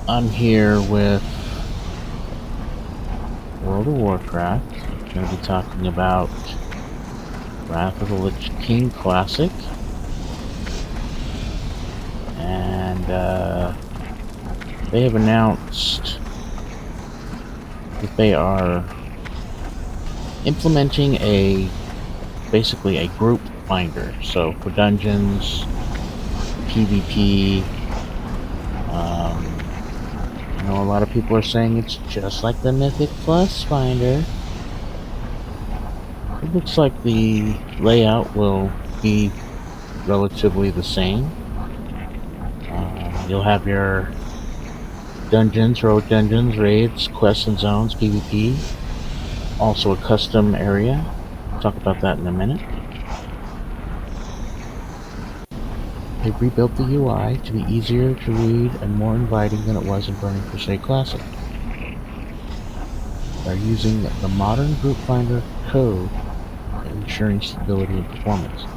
I'm here with World of Warcraft. I'm going to be talking about Wrath of the Lich King Classic. And they have announced that they are implementing basically a group finder. So for dungeons, PvP, I know a lot of people are saying it's just like the Mythic Plus finder. It looks like the layout will be relatively the same. You'll have your dungeons, road dungeons, raids, quests and zones, PvP. Also a custom area. Talk about that in a minute. They've rebuilt the UI to be easier to read and more inviting than it was in Burning Crusade Classic. They're using the modern group finder code, ensuring stability and performance.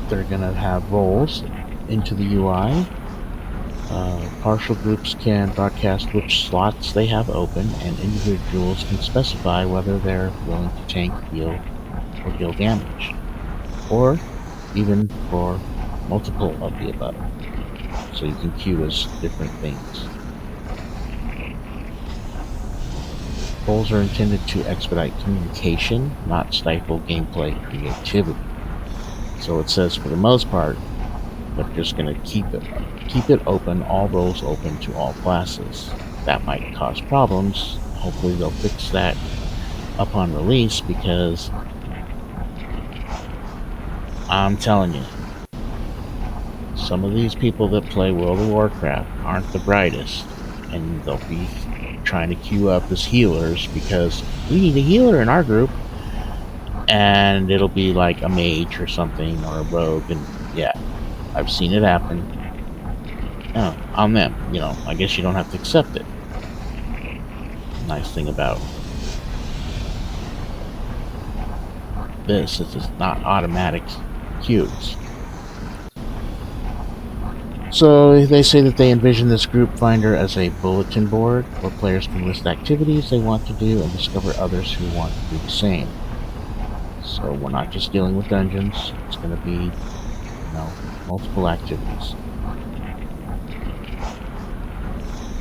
They're going to have roles into the UI. Partial groups can broadcast which slots they have open, and individuals can specify whether they're willing to tank, heal, or deal damage, or even for multiple of the above. So you can queue as different things. Roles are intended to expedite communication, not stifle gameplay creativity. So it says for the most part, they're just going to keep it open, all roles open to all classes. That might cause problems. Hopefully they'll fix that upon release, because I'm telling you, some of these people that play World of Warcraft aren't the brightest, and they'll be trying to queue up as healers because we need a healer in our group, and it'll be like a mage or something, or a rogue, and yeah, I've seen it happen. On them, I guess you don't have to accept it. Nice thing about this is it's not automatic queues. So they say that they envision this group finder as a bulletin board where players can list activities they want to do and discover others who want to do the same. So we're not just dealing with dungeons, it's going to be, multiple activities.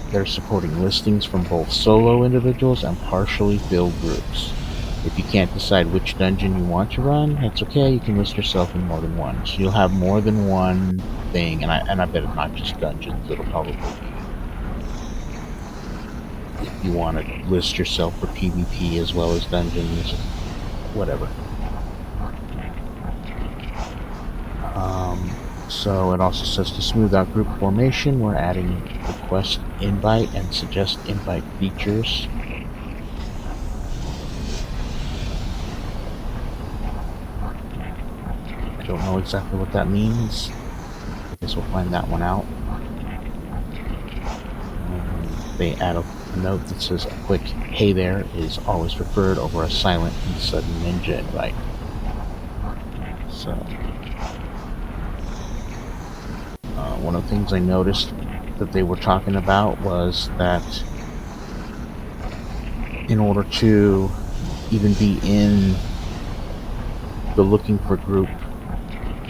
They're supporting listings from both solo individuals and partially filled groups. If you can't decide which dungeon you want to run, that's okay. You can list yourself in more than one. So you'll have more than one thing, and I bet it's not just dungeons. It'll probably be, if you want to list yourself for PvP as well as dungeons, whatever. So it also says to smooth out group formation, we're adding request invite and suggest invite features. I don't know exactly what that means. I guess we'll find that one out. They add a note that says a quick "Hey there" is always preferred over a silent and sudden ninja invite. So, one of the things I noticed that they were talking about was that in order to even be in the looking for group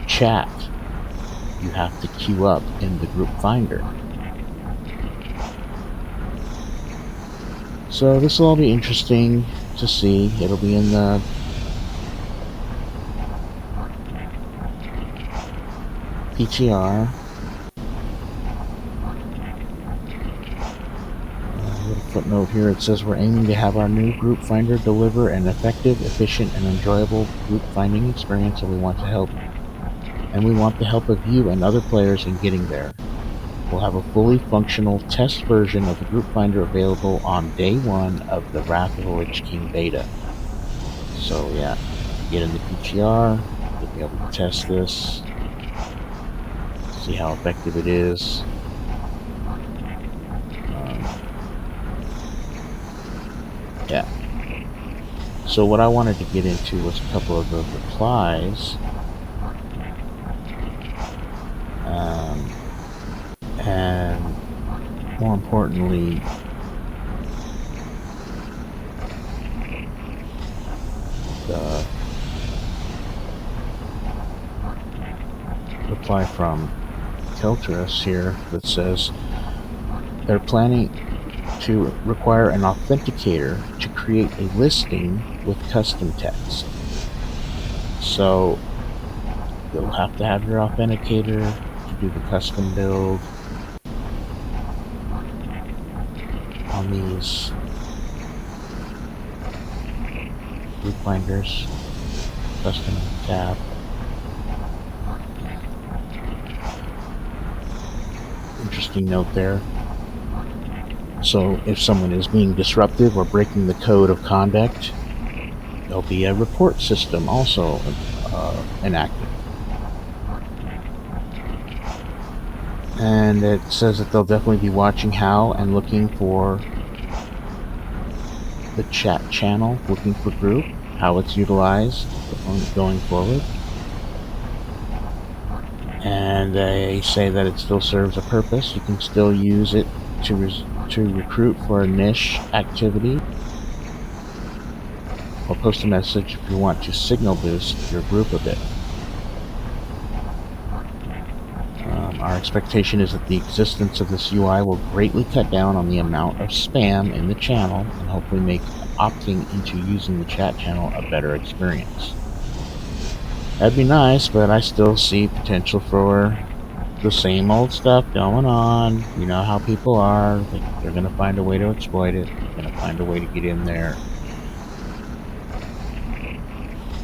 chat, you have to queue up in the group finder. So this will all be interesting to see. It'll be in the PTR. A little footnote here. It says we're aiming to have our new group finder deliver an effective, efficient, and enjoyable group finding experience, and we want the help of you and other players in getting there. We'll have a fully functional test version of the group finder available on day 1 of the Wrath of the Lich King beta. So yeah, if you get in the PTR, you'll be able to test this, see how effective it is. Yeah. So what I wanted to get into was a couple of the replies. And more importantly, the reply from Keltoras here that says they're planning to require an authenticator to create a listing with custom text. So you'll have to have your authenticator to do the custom build on these group binders, custom tab. Interesting note there. So if someone is being disruptive or breaking the code of conduct, there'll be a report system also enacted. And it says that they'll definitely be watching how and looking for the chat channel, looking for group, how it's utilized going forward. And they say that it still serves a purpose. You can still use it to recruit for a niche activity, or post a message if you want to signal boost your group a bit. Our expectation is that the existence of this UI will greatly cut down on the amount of spam in the channel and hopefully make opting into using the chat channel a better experience. That'd be nice, but I still see potential for the same old stuff going on. You know how people are. They're going to find a way to exploit it. They're going to find a way to get in there.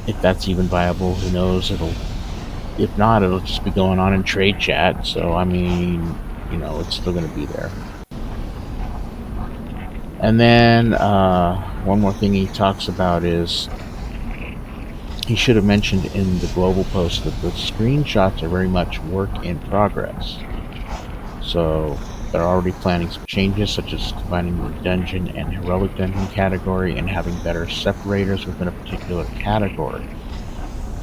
If that's even viable, who knows? If not, it'll just be going on in trade chat. So, I mean, it's still going to be there. And then one more thing he talks about is he should have mentioned in the global post that the screenshots are very much work in progress. So they're already planning some changes, such as combining the dungeon and heroic dungeon category and having better separators within a particular category.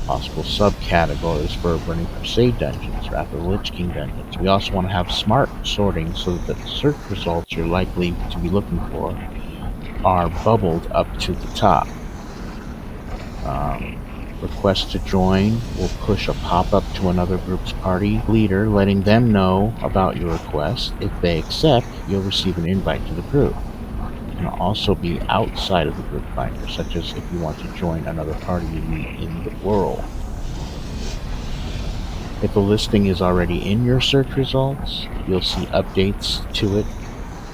Possible subcategories for Burning Crusade dungeons, Wrath of the Lich King dungeons. We also want to have smart sorting so that the search results you're likely to be looking for are bubbled up to the top. Request to join will push a pop-up to another group's party leader, letting them know about your request. If they accept, you'll receive an invite to the group. You can also be outside of the group finder, such as if you want to join another party you meet in the world. If a listing is already in your search results, you'll see updates to it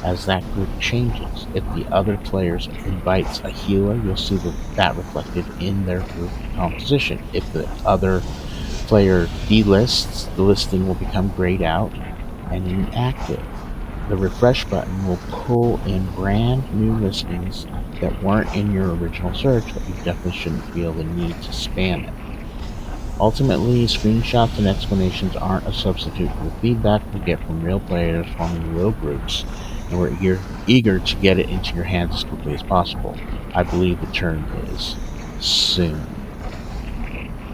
as that group changes. If the other players invites a healer, you'll see that reflected in their group composition. If the other player delists, the listing will become grayed out and inactive. The refresh button will pull in brand new listings that weren't in your original search, but you definitely shouldn't feel the need to spam it. Ultimately, screenshots and explanations aren't a substitute for the feedback we'll get from real players forming real groups, and we're eager to get it into your hands as quickly as possible. I believe the term is soon.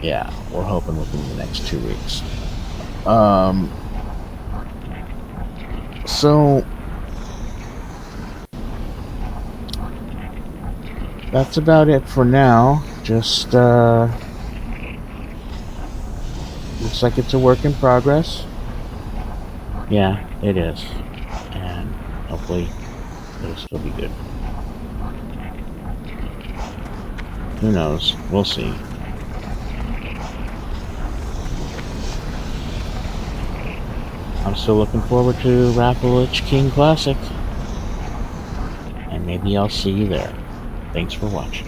Yeah, we're hoping within the next 2 weeks. So that's about it for now. Just looks like it's a work in progress. Yeah, it is. And hopefully it'll still be good. Who knows? We'll see. I'm still looking forward to Wrath of the Lich King Classic. And maybe I'll see you there. Thanks for watching.